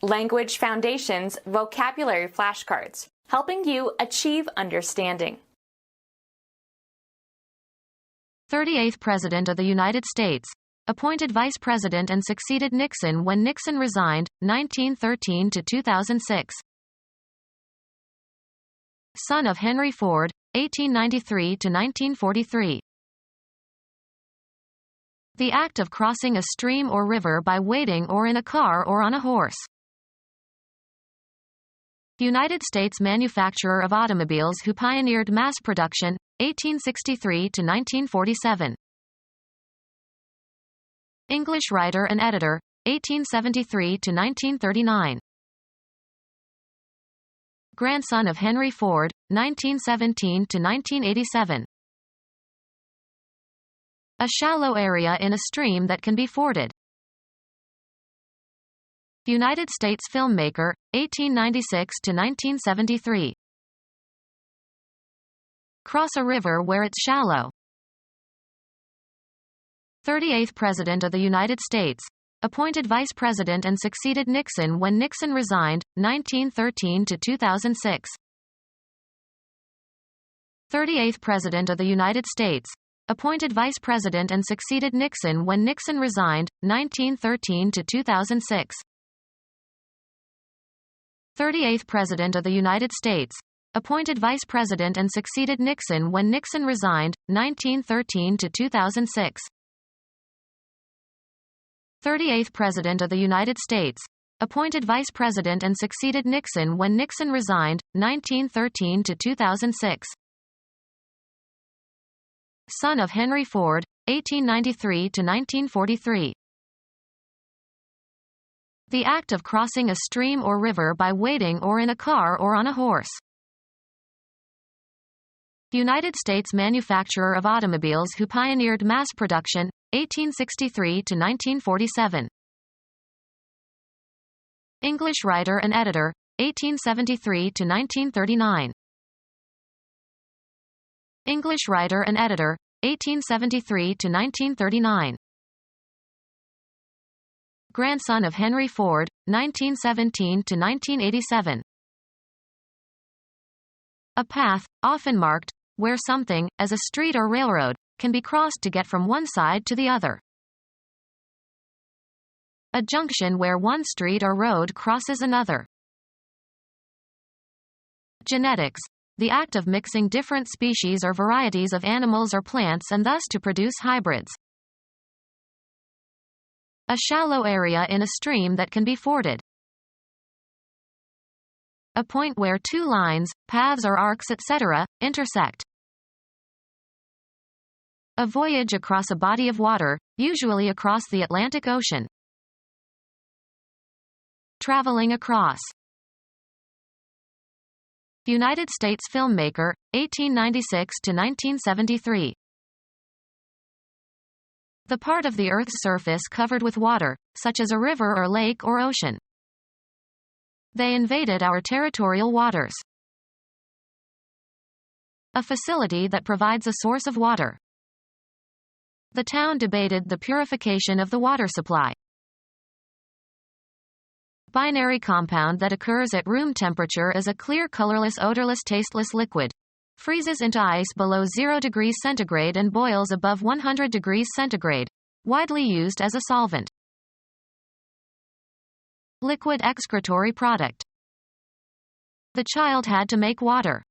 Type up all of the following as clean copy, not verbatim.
Language Foundations Vocabulary Flashcards, helping you achieve understanding. 38th President of the United States. Appointed Vice President and succeeded Nixon when Nixon resigned, 1913 to 2006. Son of Henry Ford, 1893 to 1943. The act of crossing a stream or river by wading or in a car or on a horse. United States manufacturer of automobiles who pioneered mass production, 1863 to 1947. English writer and editor, 1873 to 1939. Grandson of Henry Ford, 1917 to 1987. A shallow area in a stream that can be forded. United States filmmaker, 1896 to 1973. Cross a river where it's shallow. 38th President of the United States. Appointed Vice President and succeeded Nixon when Nixon resigned, 1913 to 2006. 38th President of the United States. Appointed Vice President and succeeded Nixon when Nixon resigned, 1913 to 2006. 38th President of the United States. Appointed Vice President and succeeded Nixon when Nixon resigned, 1913 to 2006. 38th President of the United States. Appointed Vice President and succeeded Nixon when Nixon resigned, 1913 to 2006. Son of Henry Ford, 1893 to 1943. The act of crossing a stream or river by wading or in a car or on a horse. United States manufacturer of automobiles who pioneered mass production, 1863 to 1947. English writer and editor, 1873 to 1939. English writer and editor, 1873 to 1939. Grandson of Henry Ford, 1917 to 1987. A path, often marked, where something, as a street or railroad, can be crossed to get from one side to the other. A junction where one street or road crosses another. Genetics. The act of mixing different species or varieties of animals or plants and thus to produce hybrids. A shallow area in a stream that can be forded. A point where two lines, paths or arcs etc., intersect. A voyage across a body of water, usually across the Atlantic Ocean. Traveling across. United States filmmaker, 1896 to 1973. The part of the Earth's surface covered with water, such as a river or lake or ocean. They invaded our territorial waters. A facility that provides a source of water. The town debated the purification of the water supply. Binary compound that occurs at room temperature as a clear colorless odorless tasteless liquid. Freezes into ice below 0 degrees centigrade and boils above 100 degrees centigrade. Widely used as a solvent. Liquid excretory product. The child had to make water.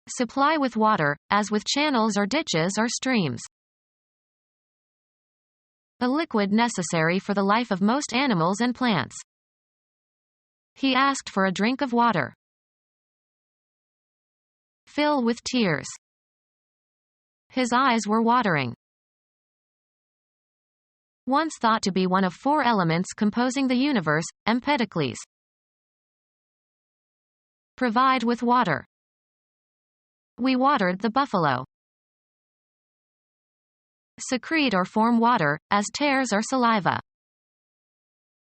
Supply with water, as with channels or ditches or streams. A liquid necessary for the life of most animals and plants. He asked for a drink of water. Fill with tears. His eyes were watering. Once thought to be one of 4 elements composing the universe, Empedocles. Provide with water. We watered the buffalo. Secrete or form water, as tears or saliva.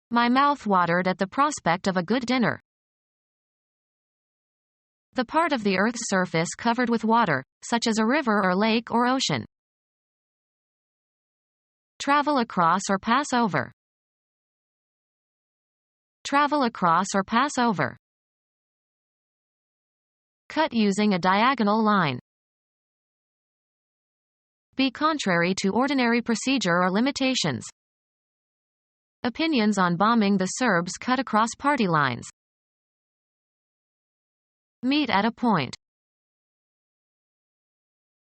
My mouth watered at the prospect of a good dinner. The part of the Earth's surface covered with water, such as a river or lake or ocean. Travel across or pass over. Travel across or pass over. Cut using a diagonal line. Be contrary to ordinary procedure or limitations. Opinions on bombing the Serbs cut across party lines. Meet at a point.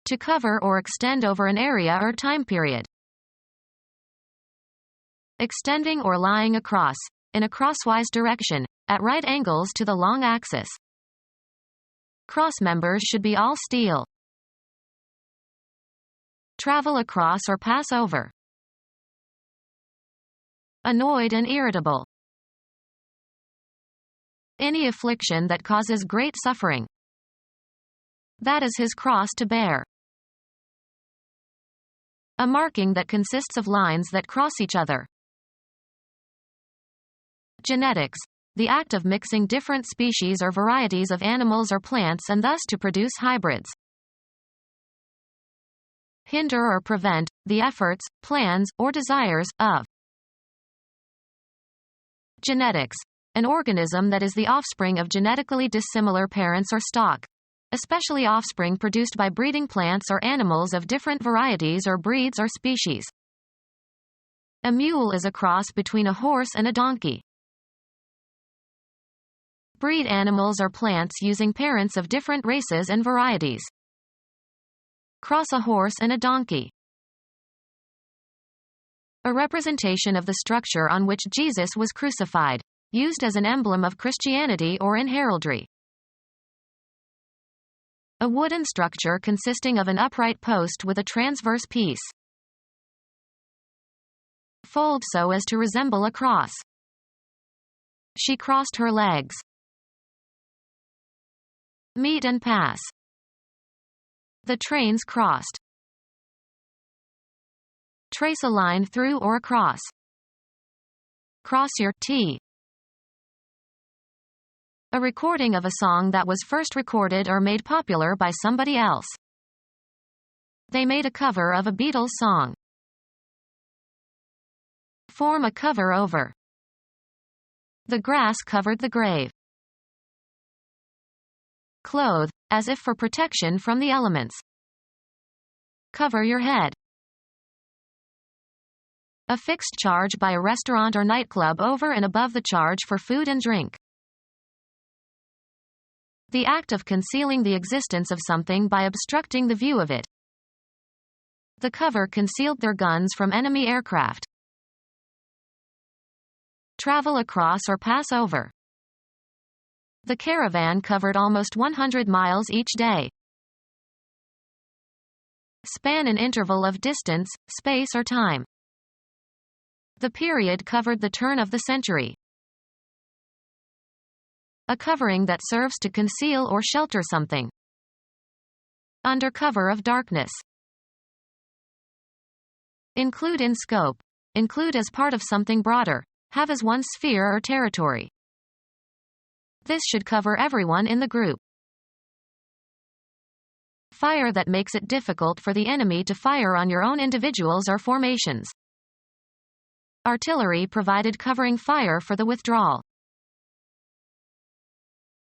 To cover or extend over an area or time period. Extending or lying across, in a crosswise direction, at right angles to the long axis. Cross members should be all steel. Travel across or pass over. Annoyed and irritable. Any affliction that causes great suffering. That is his cross to bear. A marking that consists of lines that cross each other. Genetics, the act of mixing different species or varieties of animals or plants and thus to produce hybrids. Hinder or prevent, the efforts, plans, or desires, of. Genetics, an organism that is the offspring of genetically dissimilar parents or stock, especially offspring produced by breeding plants or animals of different varieties or breeds or species. A mule is a cross between a horse and a donkey. Breed animals or plants using parents of different races and varieties. Cross a horse and a donkey. A representation of the structure on which Jesus was crucified, used as an emblem of Christianity or in heraldry. A wooden structure consisting of an upright post with a transverse piece. Fold so as to resemble a cross. She crossed her legs. Meet and pass. The trains crossed. Trace a line through or across. Cross your T. A recording of a song that was first recorded or made popular by somebody else. They made a cover of a Beatles song. Form a cover over. The grass covered the grave. Clothe, as if for protection from the elements. Cover your head. A fixed charge by a restaurant or nightclub over and above the charge for food and drink. The act of concealing the existence of something by obstructing the view of it. The cover concealed their guns from enemy aircraft. Travel across or pass over. The caravan covered almost 100 miles each day. Span an interval of distance, space or time. The period covered the turn of the century. A covering that serves to conceal or shelter something. Under cover of darkness. Include in scope. Include as part of something broader. Have as one sphere or territory. This should cover everyone in the group. Fire that makes it difficult for the enemy to fire on your own individuals or formations. Artillery provided covering fire for the withdrawal.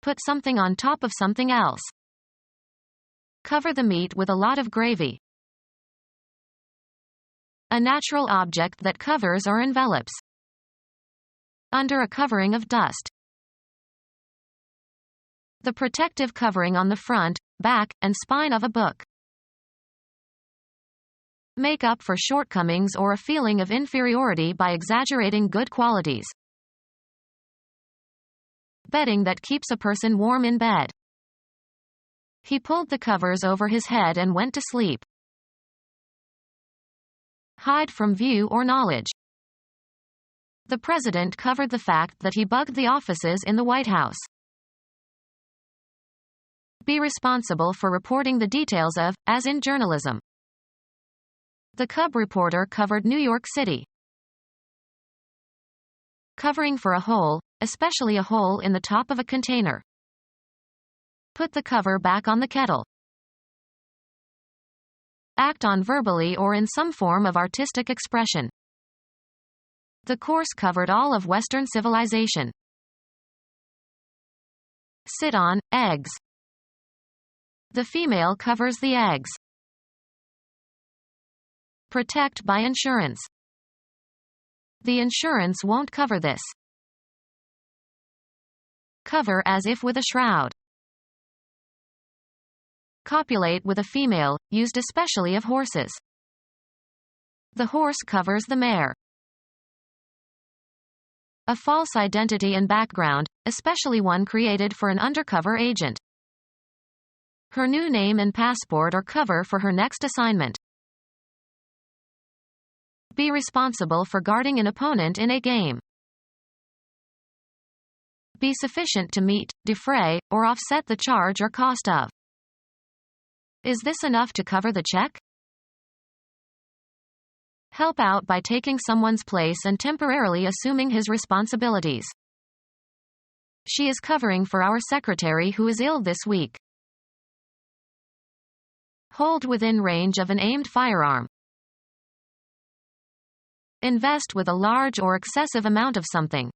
Put something on top of something else. Cover the meat with a lot of gravy. A natural object that covers or envelops. Under a covering of dust. The protective covering on the front, back, and spine of a book. Make up for shortcomings or a feeling of inferiority by exaggerating good qualities. Bedding that keeps a person warm in bed. He pulled the covers over his head and went to sleep. Hide from view or knowledge. The president covered the fact that he bugged the offices in the White House. Be responsible for reporting the details of, as in journalism. The cub reporter covered New York City. Covering for a hole, especially a hole in the top of a container. Put the cover back on the kettle. Act on verbally or in some form of artistic expression. The course covered all of Western civilization. Sit on, eggs. The female covers the eggs. Protect by insurance. The insurance won't cover this. Cover as if with a shroud. Copulate with a female, used especially of horses. The horse covers the mare. A false identity and background, especially one created for an undercover agent. Her new name and passport or cover for her next assignment. Be responsible for guarding an opponent in a game. Be sufficient to meet, defray, or offset the charge or cost of. Is this enough to cover the check? Help out by taking someone's place and temporarily assuming his responsibilities. She is covering for our secretary who is ill this week. Hold within range of an aimed firearm. Invest with a large or excessive amount of something.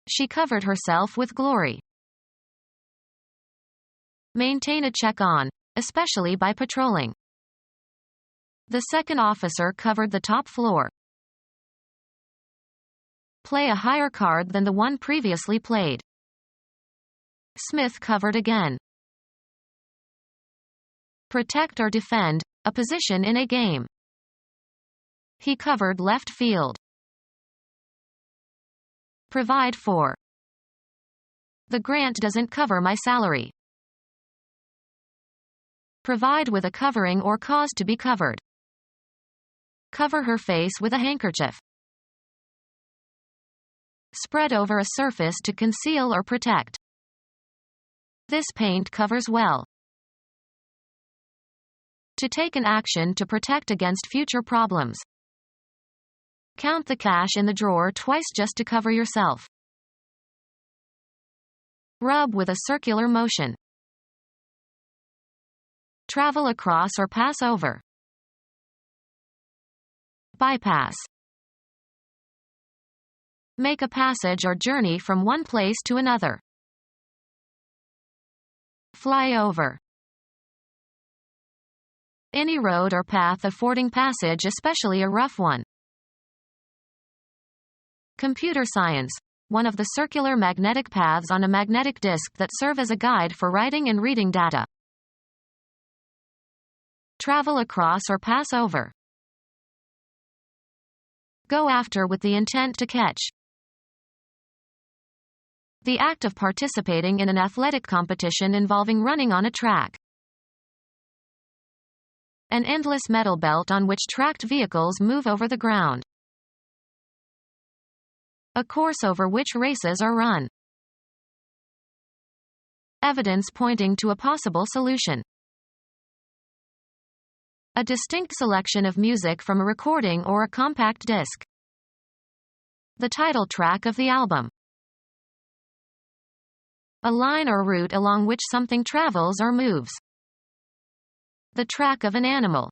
She covered herself with glory. Maintain a check on, especially by patrolling. The second officer covered the top floor. Play a higher card than the one previously played. Smith covered again. Protect or defend, a position in a game. He covered left field. Provide for. The grant doesn't cover my salary. Provide with a covering or cause to be covered. Cover her face with a handkerchief. Spread over a surface to conceal or protect. This paint covers well. To take an action to protect against future problems. Count the cash in the drawer twice just to cover yourself. Rub with a circular motion. Travel across or pass over. Bypass. Make a passage or journey from one place to another. Fly over. Any road or path affording passage, especially a rough one. Computer science. One of the circular magnetic paths on a magnetic disk that serve as a guide for writing and reading data. Travel across or pass over. Go after with the intent to catch. The act of participating in an athletic competition involving running on a track. An endless metal belt on which tracked vehicles move over the ground. A course over which races are run. Evidence pointing to a possible solution. A distinct selection of music from a recording or a compact disc. The title track of the album. A line or route along which something travels or moves. The track of an animal.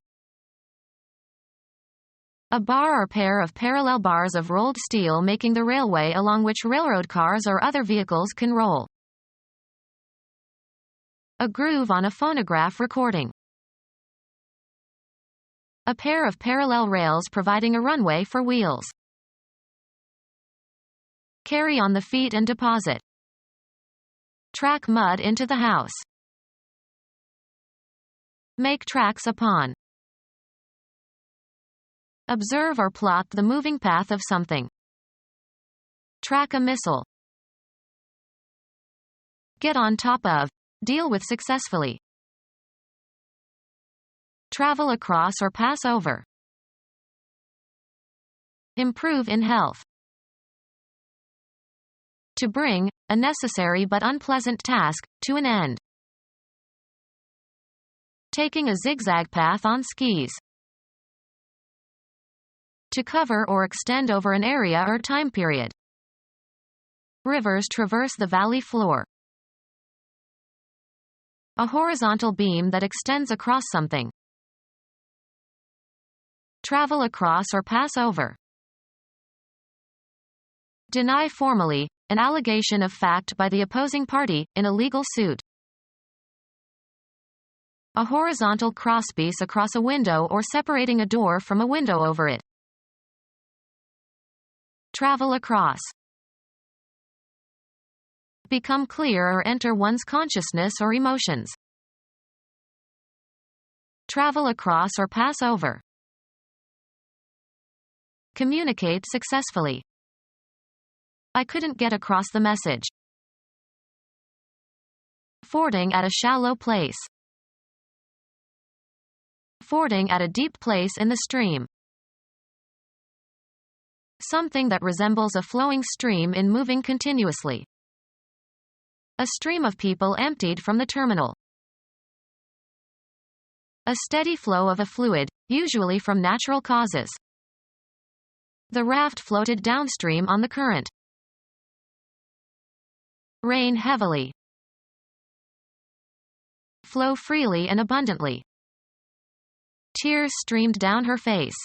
A bar or pair of parallel bars of rolled steel making the railway along which railroad cars or other vehicles can roll. A groove on a phonograph recording. A pair of parallel rails providing a runway for wheels. Carry on the feet and deposit. Track mud into the house. Make tracks upon. Observe or plot the moving path of something. Track a missile. Get on top of. Deal with successfully. Travel across or pass over. Improve in health. To bring, a necessary but unpleasant task, to an end. Taking a zigzag path on skis. To cover or extend over an area or time period. Rivers traverse the valley floor. A horizontal beam that extends across something. Travel across or pass over. Deny formally, an allegation of fact by the opposing party, in a legal suit. A horizontal crosspiece across a window or separating a door from a window over it. Travel across. Become clear or enter one's consciousness or emotions. Travel across or pass over. Communicate successfully. I couldn't get across the message. Fording at a shallow place. Fording at a deep place in the stream. Something that resembles a flowing stream in moving continuously. A stream of people emptied from the terminal. A steady flow of a fluid, usually from natural causes. The raft floated downstream on the current. Rain heavily. Flow freely and abundantly. Tears streamed down her face.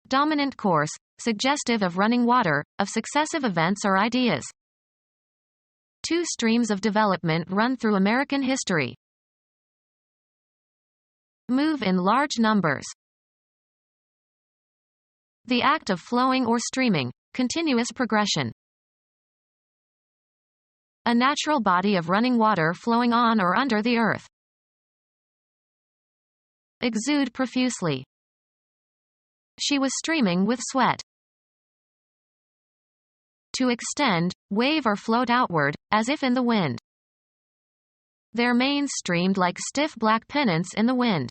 Dominant course, suggestive of running water, of successive events or ideas. Two streams of development run through American history. Move in large numbers. The act of flowing or streaming, continuous progression. A natural body of running water flowing on or under the earth. Exude profusely. She was streaming with sweat. To extend, wave or float outward, as if in the wind. Their manes streamed like stiff black pennants in the wind.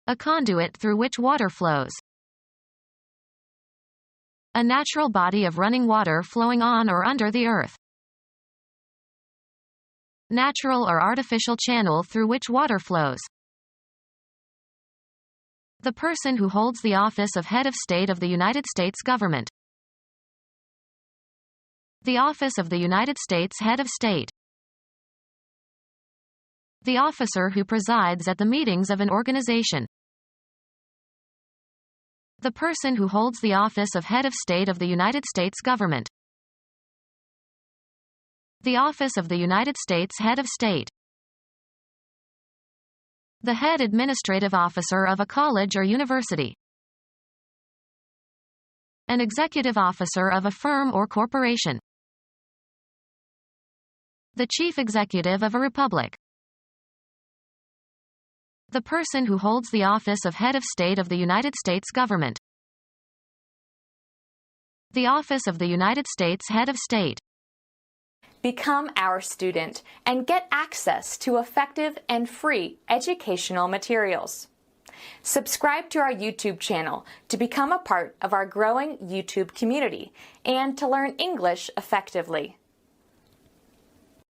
A conduit through which water flows. A natural body of running water flowing on or under the earth. Natural or artificial channel through which water flows. The person who holds the office of head of state of the United States government. The office of the United States head of state. The officer who presides at the meetings of an organization. The person who holds the office of head of state of the United States government. The office of the United States head of state. The head administrative officer of a college or university. An executive officer of a firm or corporation. The chief executive of a republic. The person who holds the office of head of state of the United States government. The office of the United States head of state. Become our student and get access to effective and free educational materials. Subscribe to our YouTube channel to become a part of our growing YouTube community and to learn English effectively.